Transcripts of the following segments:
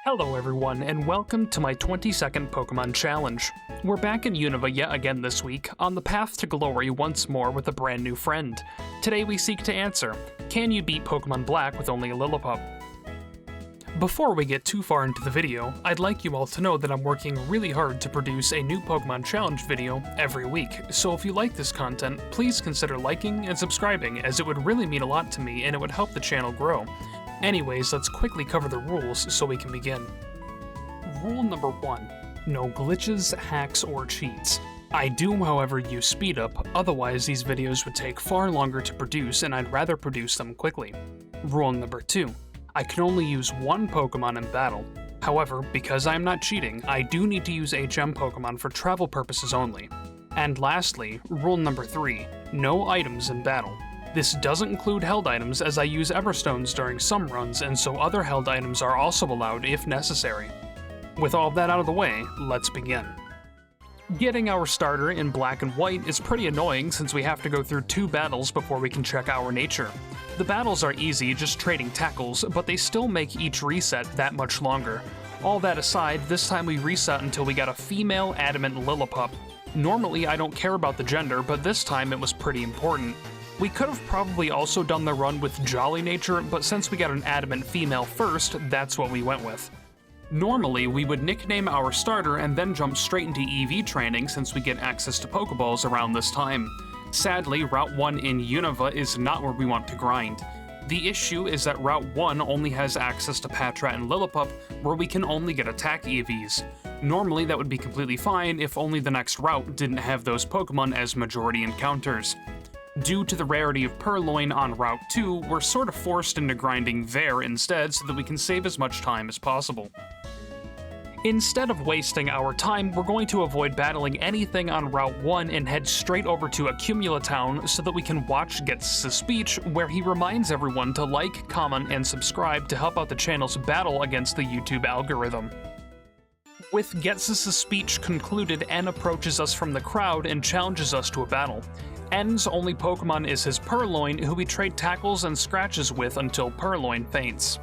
Hello everyone, and welcome to my 20-second Pokemon Challenge. We're back in Unova yet again this week, on the path to glory once more with a brand new friend. Today we seek to answer, can you beat Pokemon Black with only a Lillipup? Before we get too far into the video, I'd like you all to know that I'm working really hard to produce a new Pokemon Challenge video every week, so if you like this content, please consider liking and subscribing, as it would really mean a lot to me and it would help the channel grow. Anyways, let's quickly cover the rules so we can begin. Rule number 1. No glitches, hacks, or cheats. I do, however, use speed up, otherwise these videos would take far longer to produce and I'd rather produce them quickly. Rule number 2. I can only use one Pokemon in battle. However, because I'm not cheating, I do need to use HM Pokemon for travel purposes only. And lastly, rule number 3. No items in battle. This doesn't include held items, as I use Everstones during some runs, and so other held items are also allowed if necessary. With all of that out of the way, let's begin. Getting our starter in black and white is pretty annoying since we have to go through 2 battles before we can check our nature. The battles are easy, just trading tackles, but they still make each reset that much longer. All that aside, this time we reset until we got a female adamant Lillipup. Normally I don't care about the gender, but this time it was pretty important. We could have probably also done the run with Jolly Nature, but since we got an adamant female first, that's what we went with. Normally, we would nickname our starter and then jump straight into EV training since we get access to Pokeballs around this time. Sadly, Route 1 in Unova is not where we want to grind. The issue is that Route 1 only has access to Patrat and Lillipup, where we can only get attack EVs. Normally, that would be completely fine if only the next route didn't have those Pokemon as majority encounters. Due to the rarity of Purloin on Route 2, we're sort of forced into grinding there instead so that we can save as much time as possible. Instead of wasting our time, we're going to avoid battling anything on Route 1 and head straight over to Accumula Town so that we can watch Gets' speech, where he reminds everyone to like, comment, and subscribe to help out the channel's battle against the YouTube algorithm. With Gets' speech concluded, N approaches us from the crowd and challenges us to a battle. N's only Pokemon is his Purloin, who we trade tackles and scratches with until Purloin faints.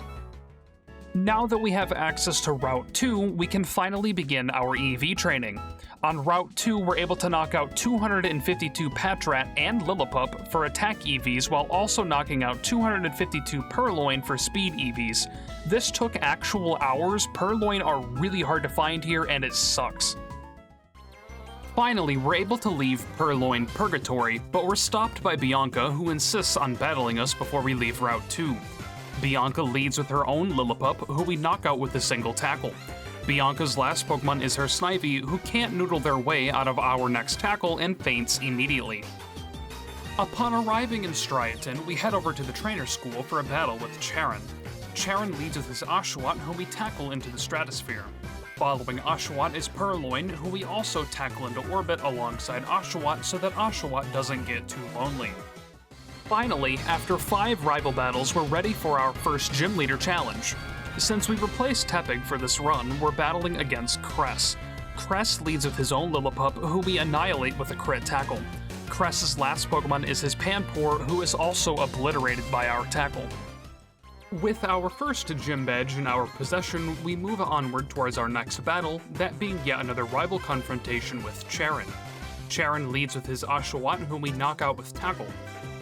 Now that we have access to Route 2, we can finally begin our EV training. On Route 2, we're able to knock out 252 Patrat and Lillipup for attack EVs while also knocking out 252 Purloin for speed EVs. This took actual hours. Purloin are really hard to find here and it sucks. Finally, we're able to leave Purloin Purgatory, but we're stopped by Bianca, who insists on battling us before we leave Route 2. Bianca leads with her own Lillipup, who we knock out with a single tackle. Bianca's last Pokemon is her Snivy, who can't noodle their way out of our next tackle and faints immediately. Upon arriving in Striaton, we head over to the trainer school for a battle with Charon. Charon leads with his Oshawott, who we tackle into the stratosphere. Following Oshawott is Purloin, who we also tackle into orbit alongside Oshawott so that Oshawott doesn't get too lonely. Finally, after 5 rival battles, we're ready for our first Gym Leader challenge. Since we replaced Tepig for this run, we're battling against Cress. Cress leads with his own Lillipup, who we annihilate with a crit tackle. Cress's last Pokemon is his Panpour, who is also obliterated by our tackle. With our first gym badge in our possession, we move onward towards our next battle, that being yet another rival confrontation with Charon. Charon leads with his Oshawott, whom we knock out with tackle.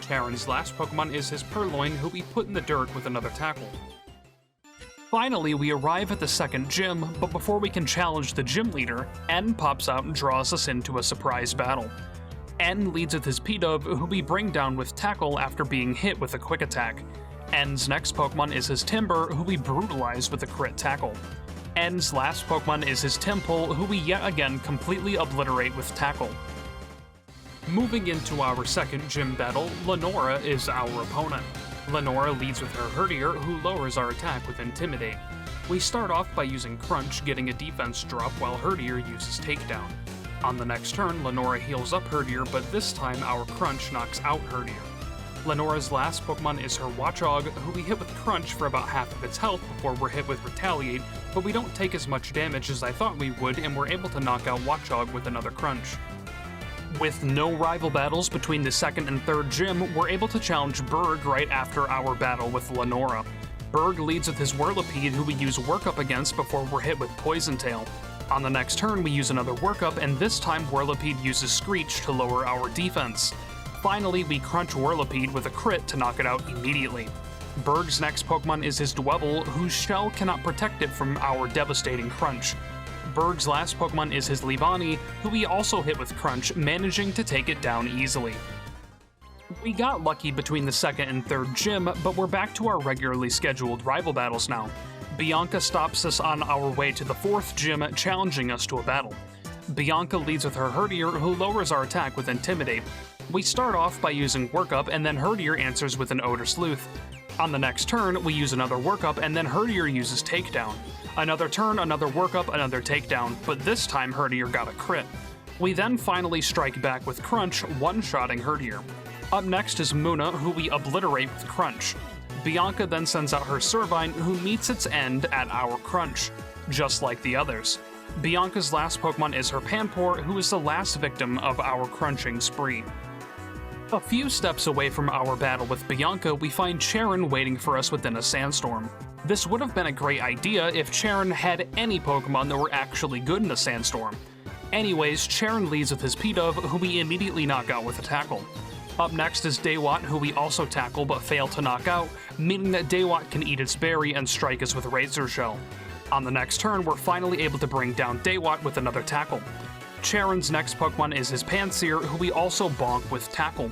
Charon's last Pokemon is his Purloin, who we put in the dirt with another tackle. Finally, we arrive at the second gym, but before we can challenge the gym leader, N pops out and draws us into a surprise battle. N leads with his Pidove, who we bring down with tackle after being hit with a quick attack. N's next Pokemon is his Timber, who we brutalize with a crit tackle. N's last Pokemon is his Temple, who we yet again completely obliterate with tackle. Moving into our second gym battle, Lenora is our opponent. Lenora leads with her Herdier, who lowers our attack with Intimidate. We start off by using Crunch, getting a defense drop while Herdier uses Takedown. On the next turn, Lenora heals up Herdier, but this time our Crunch knocks out Herdier. Lenora's last Pokemon is her Watchog, who we hit with Crunch for about half of its health before we're hit with Retaliate, but we don't take as much damage as I thought we would, and we're able to knock out Watchog with another Crunch. With no rival battles between the second and third gym, we're able to challenge Berg right after our battle with Lenora. Berg leads with his Whirlipede, who we use Work Up against before we're hit with Poison Tail. On the next turn, we use another Work Up, and this time Whirlipede uses Screech to lower our defense. Finally, we crunch Whirlipede with a crit to knock it out immediately. Berg's next Pokemon is his Dwebble, whose shell cannot protect it from our devastating crunch. Berg's last Pokemon is his Leavanny, who we also hit with Crunch, managing to take it down easily. We got lucky between the second and third gym, but we're back to our regularly scheduled rival battles now. Bianca stops us on our way to the fourth gym, challenging us to a battle. Bianca leads with her Herdier, who lowers our attack with Intimidate. We start off by using Work Up, and then Herdier answers with an Odor Sleuth. On the next turn, we use another Work Up, and then Herdier uses Takedown. Another turn, another Work Up, another Takedown, but this time Herdier got a crit. We then finally strike back with Crunch, one-shotting Herdier. Up next is Munna, who we obliterate with Crunch. Bianca then sends out her Servine, who meets its end at our Crunch, just like the others. Bianca's last Pokemon is her Panpour, who is the last victim of our crunching spree. A few steps away from our battle with Bianca, we find Cheren waiting for us within a sandstorm. This would have been a great idea if Cheren had any Pokemon that were actually good in a sandstorm. Anyways, Cheren leads with his Pidove, who we immediately knock out with a Tackle. Up next is Daywott, who we also tackle but fail to knock out, meaning that Daywott can eat its berry and strike us with Razor Shell. On the next turn, we're finally able to bring down Daywott with another Tackle. Cheren's next Pokemon is his Pansear, who we also bonk with Tackle.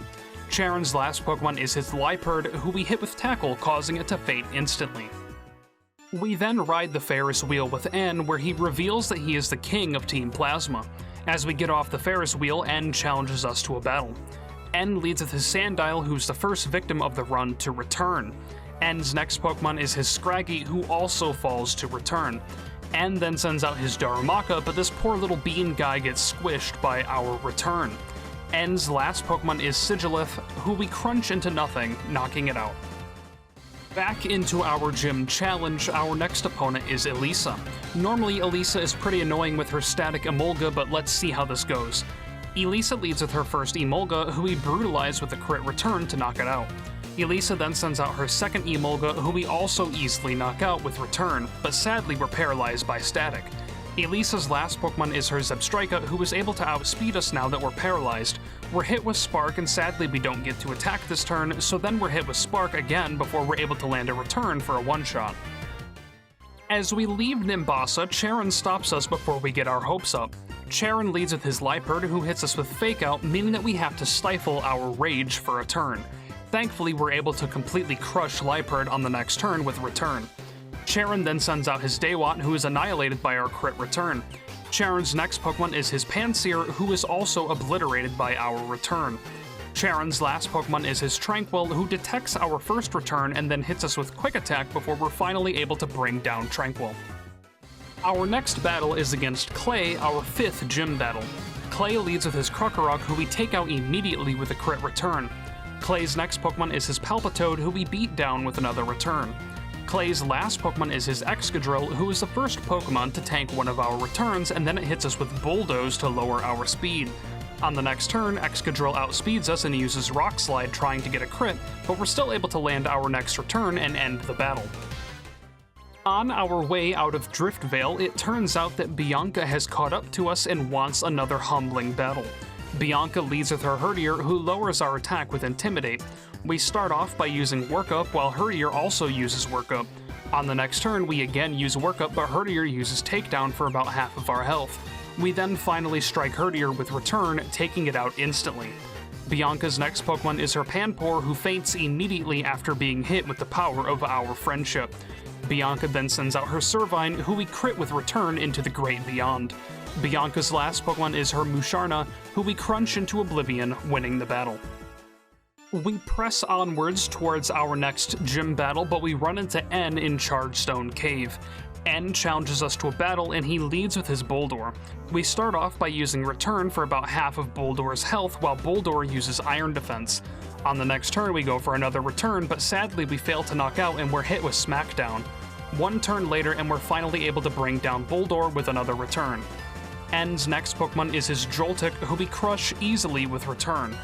Cheren's last Pokemon is his Liepard, who we hit with Tackle, causing it to faint instantly. We then ride the Ferris wheel with N, where he reveals that he is the king of Team Plasma. As we get off the Ferris wheel, N challenges us to a battle. N leads with his Sandile, who's the first victim of the run to return. N's next Pokemon is his Scraggy, who also falls to return. N then sends out his Darumaka, but this poor little bean guy gets squished by our return. N's last Pokemon is Sigilith, who we crunch into nothing, knocking it out. Back into our gym challenge, our next opponent is Elisa. Normally, Elisa is pretty annoying with her static Emolga, but let's see how this goes. Elisa leads with her first Emolga, who we brutalize with a crit return to knock it out. Elisa then sends out her second Emolga, who we also easily knock out with return, but sadly we're paralyzed by static. Elisa's last Pokemon is her Zebstrika, who is able to outspeed us now that we're paralyzed. We're hit with Spark, and sadly we don't get to attack this turn, so then we're hit with Spark again before we're able to land a return for a one-shot. As we leave Nimbasa, Cheren stops us before we get our hopes up. Cheren leads with his Liepard, who hits us with Fake Out, meaning that we have to stifle our rage for a turn. Thankfully, we're able to completely crush Liepard on the next turn with return. Cheren then sends out his Daywott, who is annihilated by our crit return. Cheren's next Pokemon is his Pansear, who is also obliterated by our return. Cheren's last Pokemon is his Tranquil, who detects our first return and then hits us with Quick Attack before we're finally able to bring down Tranquil. Our next battle is against Clay, our fifth gym battle. Clay leads with his Krokorok, who we take out immediately with a crit return. Clay's next Pokemon is his Palpitoad, who we beat down with another return. Clay's last Pokemon is his Excadrill, who is the first Pokemon to tank one of our returns, and then it hits us with Bulldoze to lower our speed. On the next turn, Excadrill outspeeds us and uses Rock Slide trying to get a crit, but we're still able to land our next return and end the battle. On our way out of Driftvale, it turns out that Bianca has caught up to us and wants another humbling battle. Bianca leads with her Herdier, who lowers our attack with Intimidate. We start off by using Work Up, while Herdier also uses Work Up. On the next turn, we again use Work Up, but Herdier uses Takedown for about half of our health. We then finally strike Herdier with Return, taking it out instantly. Bianca's next Pokemon is her Panpour, who faints immediately after being hit with the power of our friendship. Bianca then sends out her Servine, who we crit with Return into the Great Beyond. Bianca's last Pokemon is her Musharna, who we crunch into oblivion, winning the battle. We press onwards towards our next gym battle, but we run into N in Chargestone Cave. N challenges us to a battle, and he leads with his Boldore. We start off by using Return for about half of Boldore's health, while Boldore uses Iron Defense. On the next turn, we go for another Return, but sadly we fail to knock out and we're hit with Smackdown. One turn later, and we're finally able to bring down Boldore with another Return. N's next Pokemon is his Joltik, who we crush easily with Return.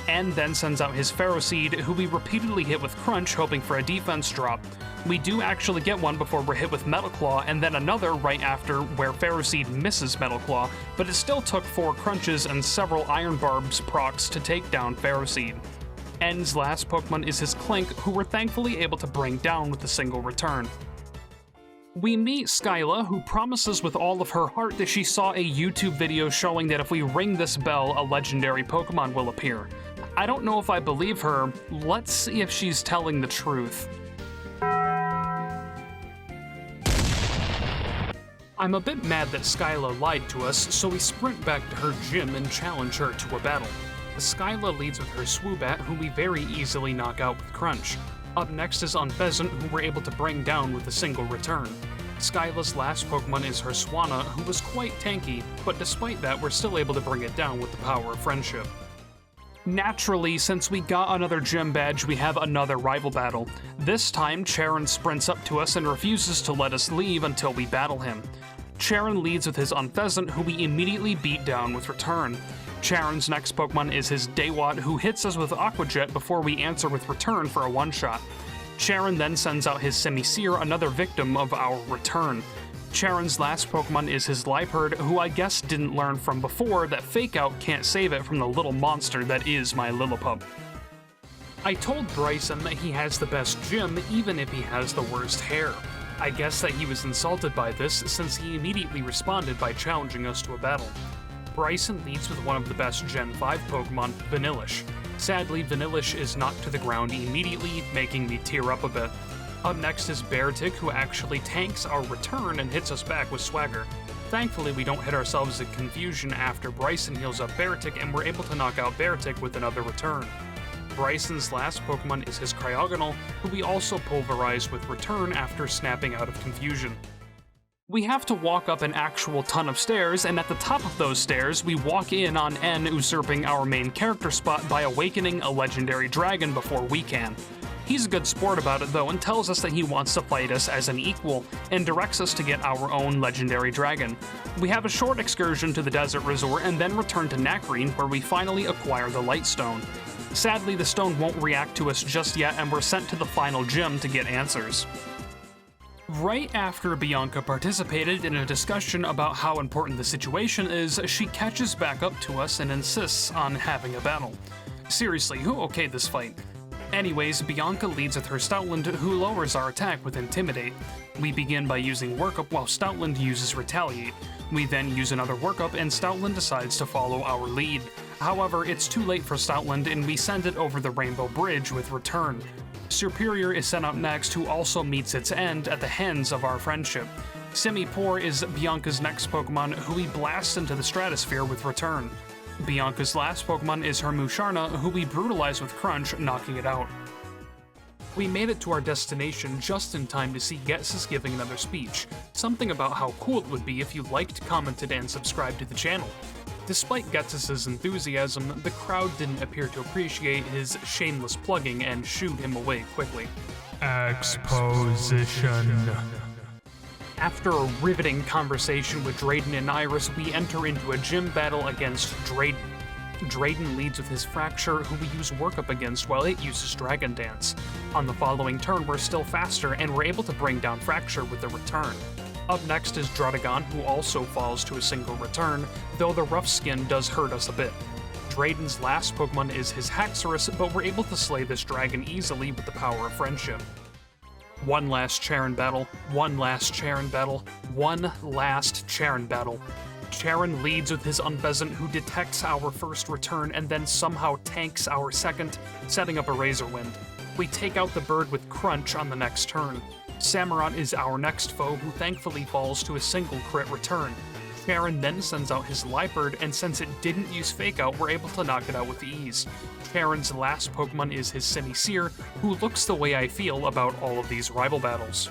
N then sends out his Ferroseed, who we repeatedly hit with Crunch, hoping for a defense drop. We do actually get one before we're hit with Metal Claw, and then another right after where Ferroseed misses Metal Claw, but it still took 4 crunches and several Iron Barbs procs to take down Ferroseed. N's last Pokemon is his Clink, who we're thankfully able to bring down with a single return. We meet Skyla, who promises with all of her heart that she saw a YouTube video showing that if we ring this bell, a legendary Pokemon will appear. I don't know if I believe her. Let's see if she's telling the truth. I'm a bit mad that Skyla lied to us, so we sprint back to her gym and challenge her to a battle. Skyla leads with her Swoobat, who we very easily knock out with Crunch. Up next is Unpheasant, who we're able to bring down with a single return. Skyla's last Pokemon is her Swanna, who was quite tanky, but despite that, we're still able to bring it down with the power of friendship. Naturally, since we got another gym badge, we have another rival battle. This time, Charon sprints up to us and refuses to let us leave until we battle him. Charon leads with his Unpheasant, who we immediately beat down with Return. Charon's next Pokemon is his Daywott, who hits us with Aqua Jet before we answer with Return for a one-shot. Charon then sends out his Semi-Seer, another victim of our Return. Charon's last Pokemon is his Liepard, who I guess didn't learn from before that Fake Out can't save it from the little monster that is my Lillipup. I told Bryson that he has the best gym even if he has the worst hair. I guess that he was insulted by this since he immediately responded by challenging us to a battle. Bryson leads with one of the best Gen 5 Pokemon, Vanillish. Sadly, Vanillish is knocked to the ground immediately, making me tear up a bit. Up next is Beartic, who actually tanks our return and hits us back with Swagger. Thankfully, we don't hit ourselves in confusion after Bryson heals up Beartic, and we're able to knock out Beartic with another return. Bryson's last Pokemon is his Cryogonal, who we also pulverized with Return after snapping out of confusion. We have to walk up an actual ton of stairs, and at the top of those stairs, we walk in on N usurping our main character spot by awakening a legendary dragon before we can. He's a good sport about it though, and tells us that he wants to fight us as an equal, and directs us to get our own legendary dragon. We have a short excursion to the desert resort, and then return to Nacrene, where we finally acquire the Light Stone. Sadly, the stone won't react to us just yet, and we're sent to the final gym to get answers. Right after Bianca participated in a discussion about how important the situation is, she catches back up to us and insists on having a battle. Seriously, who okayed this fight? Anyways, Bianca leads with her Stoutland, who lowers our attack with Intimidate. We begin by using Workup while Stoutland uses Retaliate. We then use another Workup and Stoutland decides to follow our lead. However, it's too late for Stoutland and we send it over the Rainbow Bridge with Return. Superior is sent up next, who also meets its end at the hands of our friendship. Simipour is Bianca's next Pokemon, who we blast into the stratosphere with Return. Bianca's last Pokemon is her Musharna, who we brutalize with Crunch, knocking it out. We made it to our destination just in time to see Getsus giving another speech, something about how cool it would be if you liked, commented, and subscribed to the channel. Despite Getsus's enthusiasm, the crowd didn't appear to appreciate his shameless plugging and shooed him away quickly. Exposition. After a riveting conversation with Drayden and Iris, we enter into a gym battle against Drayden. Drayden leads with his Fracture, who we use Workup against while it uses Dragon Dance. On the following turn, we're still faster, and we're able to bring down Fracture with a Return. Up next is Druddigon, who also falls to a single return, though the rough skin does hurt us a bit. Drayden's last Pokemon is his Haxorus, but we're able to slay this dragon easily with the power of friendship. One last Charon battle, one last Charon battle, one last Charon battle. Charon leads with his Unpheasant, who detects our first return and then somehow tanks our second, setting up a Razor Wind. We take out the bird with Crunch on the next turn. Samurott is our next foe, who thankfully falls to a single crit return. Charon then sends out his Liepard, and since it didn't use Fake Out, we're able to knock it out with ease. Charon's last Pokemon is his Semi-Seer, who looks the way I feel about all of these rival battles.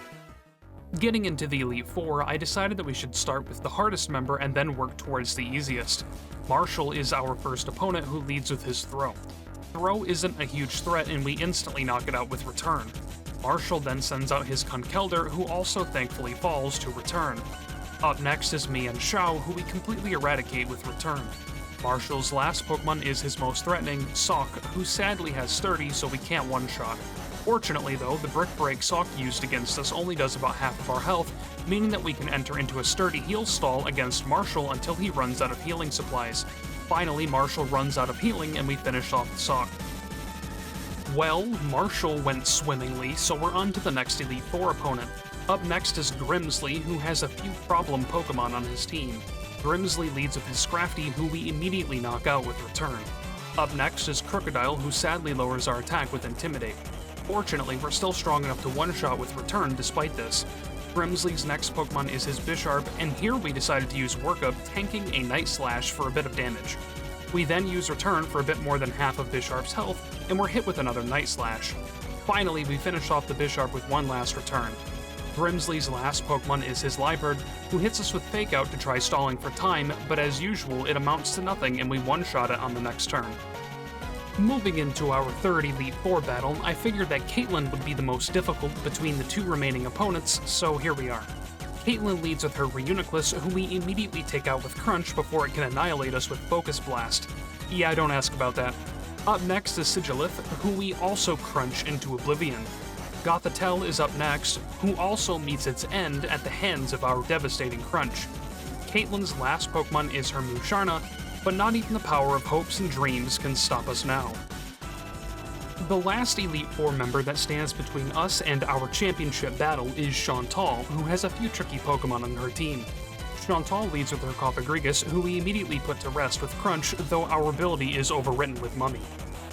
Getting into the Elite Four, I decided that we should start with the hardest member and then work towards the easiest. Marshall is our first opponent, who leads with his Throw. Throw isn't a huge threat, and we instantly knock it out with Return. Marshall then sends out his Conkeldurr, who also thankfully falls to Return. Up next is me and Xiao, who we completely eradicate with Return. Marshall's last Pokemon is his most threatening, Sawk, who sadly has Sturdy, so we can't one-shot. Fortunately though, the Brick Break Sock used against us only does about half of our health, meaning that we can enter into a sturdy heal stall against Marshall until he runs out of healing supplies. Finally, Marshall runs out of healing and we finish off the Sock. Well, Marshall went swimmingly, so we're on to the next Elite Four opponent. Up next is Grimsley, who has a few problem Pokemon on his team. Grimsley leads with his Scrafty, who we immediately knock out with Return. Up next is Crocodile, who sadly lowers our attack with Intimidate. Fortunately, we're still strong enough to one-shot with Return despite this. Grimsley's next Pokemon is his Bisharp, and here we decided to use Workup, tanking a Night Slash for a bit of damage. We then use Return for a bit more than half of Bisharp's health, and we're hit with another Night Slash. Finally, we finish off the Bisharp with one last Return. Grimsley's last Pokemon is his Liepard, who hits us with Fake Out to try stalling for time, but as usual, it amounts to nothing and we one-shot it on the next turn. Moving into our third Elite Four battle, I figured that Caitlyn would be the most difficult between the two remaining opponents, so here we are. Caitlyn leads with her Reuniclus, who we immediately take out with Crunch before it can annihilate us with Focus Blast. Yeah, don't ask about that. Up next is Sigilith, who we also crunch into oblivion. Gothitelle is up next, who also meets its end at the hands of our devastating Crunch. Caitlyn's last Pokemon is her Musharna, but not even the power of hopes and dreams can stop us now. The last Elite Four member that stands between us and our championship battle is Chantal, who has a few tricky Pokemon on her team. Chantal leads with her Cofagrigus, who we immediately put to rest with Crunch, though our ability is overwritten with Mummy.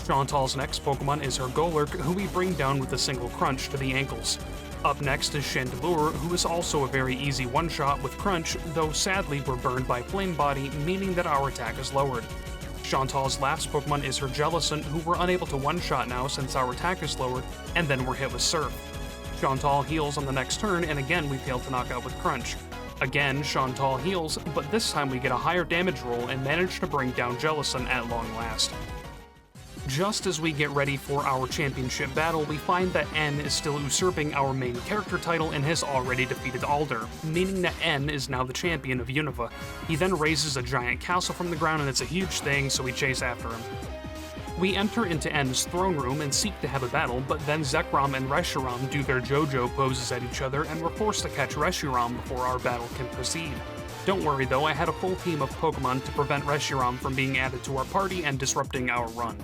Chantal's next Pokemon is her Golurk, who we bring down with a single Crunch to the ankles. Up next is Chandelure, who is also a very easy one-shot with Crunch, though sadly we're burned by Flame Body, meaning that our attack is lowered. Chantal's last Pokemon is her Jellicent, who we're unable to one-shot now since our attack is lowered, and then we're hit with Surf. Chantal heals on the next turn, and again we fail to knock out with Crunch. Again, Chantal heals, but this time we get a higher damage roll and manage to bring down Jellicent at long last. Just as we get ready for our championship battle, we find that N is still usurping our main character title and has already defeated Alder, meaning that N is now the champion of Unova. He then raises a giant castle from the ground and it's a huge thing, so we chase after him. We enter into N's throne room and seek to have a battle, but then Zekrom and Reshiram do their JoJo poses at each other and we're forced to catch Reshiram before our battle can proceed. Don't worry though, I had a full team of Pokemon to prevent Reshiram from being added to our party and disrupting our run.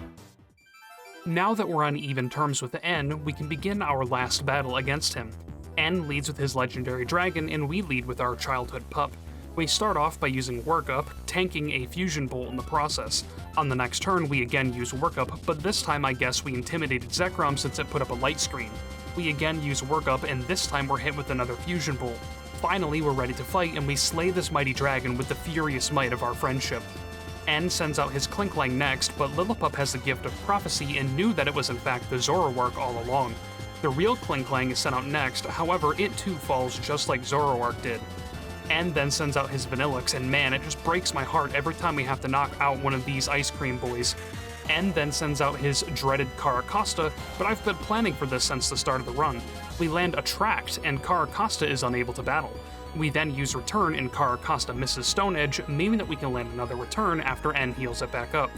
Now that we're on even terms with N, we can begin our last battle against him. N leads with his legendary dragon, and we lead with our childhood pup. We start off by using Workup, tanking a Fusion Bolt in the process. On the next turn, we again use Workup, but this time I guess we intimidated Zekrom since it put up a light screen. We again use Workup, and this time we're hit with another Fusion Bolt. Finally, we're ready to fight, and we slay this mighty dragon with the furious might of our friendship. N sends out his Klinklang next, but Lillipup has the gift of prophecy and knew that it was in fact the Zoroark all along. The real Klinklang is sent out next, however, it too falls just like Zoroark did. N then sends out his Vanillix, and man, it just breaks my heart every time we have to knock out one of these ice cream boys. N then sends out his dreaded Caracosta, but I've been planning for this since the start of the run. We land Attract, and Caracosta is unable to battle. We then use Return and Caracosta misses Stone Edge, meaning that we can land another Return after N heals it back up.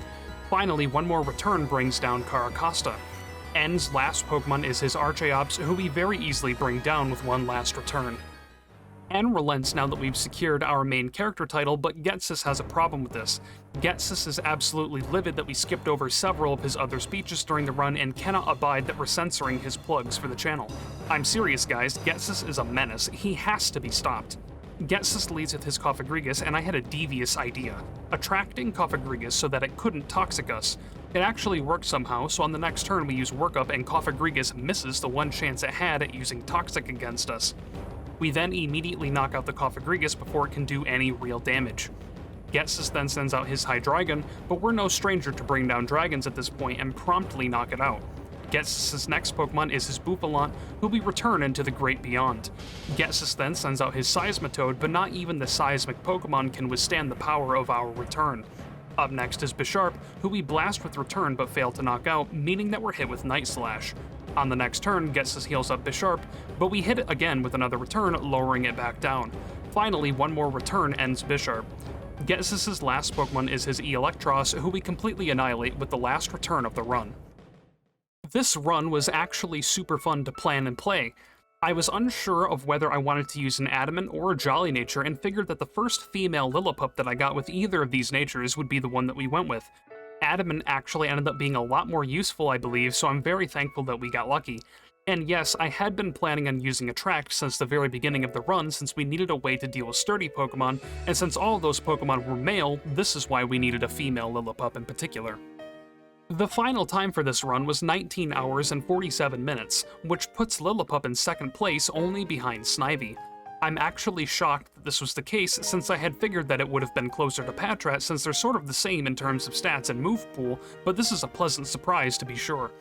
Finally, one more Return brings down Caracosta. N's last Pokemon is his Archeops, who we very easily bring down with one last Return. N relents now that we've secured our main character title, but Getsis has a problem with this. Getsis is absolutely livid that we skipped over several of his other speeches during the run and cannot abide that we're censoring his plugs for the channel. I'm serious guys, Getsis is a menace, he has to be stopped. Getsis leads with his Cofagrigus, and I had a devious idea. Attracting Cofagrigus so that it couldn't Toxic us. It actually worked somehow, so on the next turn we use Workup and Cofagrigus misses the one chance it had at using Toxic against us. We then immediately knock out the Cofagrigus before it can do any real damage. Getsis then sends out his Hydreigon, but we're no stranger to bring down dragons at this point and promptly knock it out. Getsis' next Pokemon is his Bouffalant, who we return into the Great Beyond. Getsis then sends out his Seismitoad, but not even the seismic Pokemon can withstand the power of our return. Up next is Bisharp, who we blast with Return but fail to knock out, meaning that we're hit with Night Slash. On the next turn, Getsis heals up Bisharp, but we hit it again with another Return, lowering it back down. Finally, one more Return ends Bisharp. Getsis' last Pokemon is his Electros, who we completely annihilate with the last Return of the run. This run was actually super fun to plan and play. I was unsure of whether I wanted to use an Adamant or a Jolly nature and figured that the first female Lillipup that I got with either of these natures would be the one that we went with. Adamant actually ended up being a lot more useful, I believe, so I'm very thankful that we got lucky. And yes, I had been planning on using Attract since the very beginning of the run since we needed a way to deal with sturdy Pokemon, and since all of those Pokemon were male, this is why we needed a female Lillipup in particular. The final time for this run was 19 hours and 47 minutes, which puts Lillipup in second place only behind Snivy. I'm actually shocked that this was the case since I had figured that it would have been closer to Patrat since they're sort of the same in terms of stats and move pool, but this is a pleasant surprise to be sure.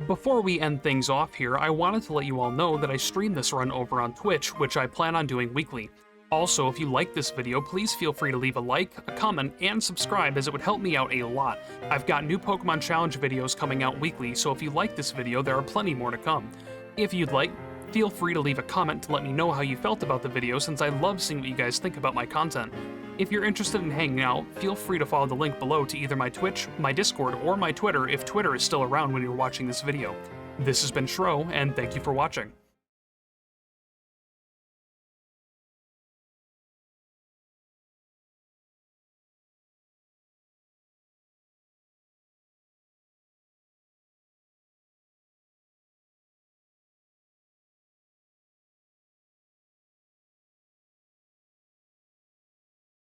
Before we end things off here, I wanted to let you all know that I stream this run over on Twitch, which I plan on doing weekly. Also, if you like this video, please feel free to leave a like, a comment, and subscribe as it would help me out a lot. I've got new Pokemon Challenge videos coming out weekly, so if you like this video, there are plenty more to come. If you'd like, feel free to leave a comment to let me know how you felt about the video since I love seeing what you guys think about my content. If you're interested in hanging out, feel free to follow the link below to either my Twitch, my Discord, or my Twitter if Twitter is still around when you're watching this video. This has been Shro, and thank you for watching.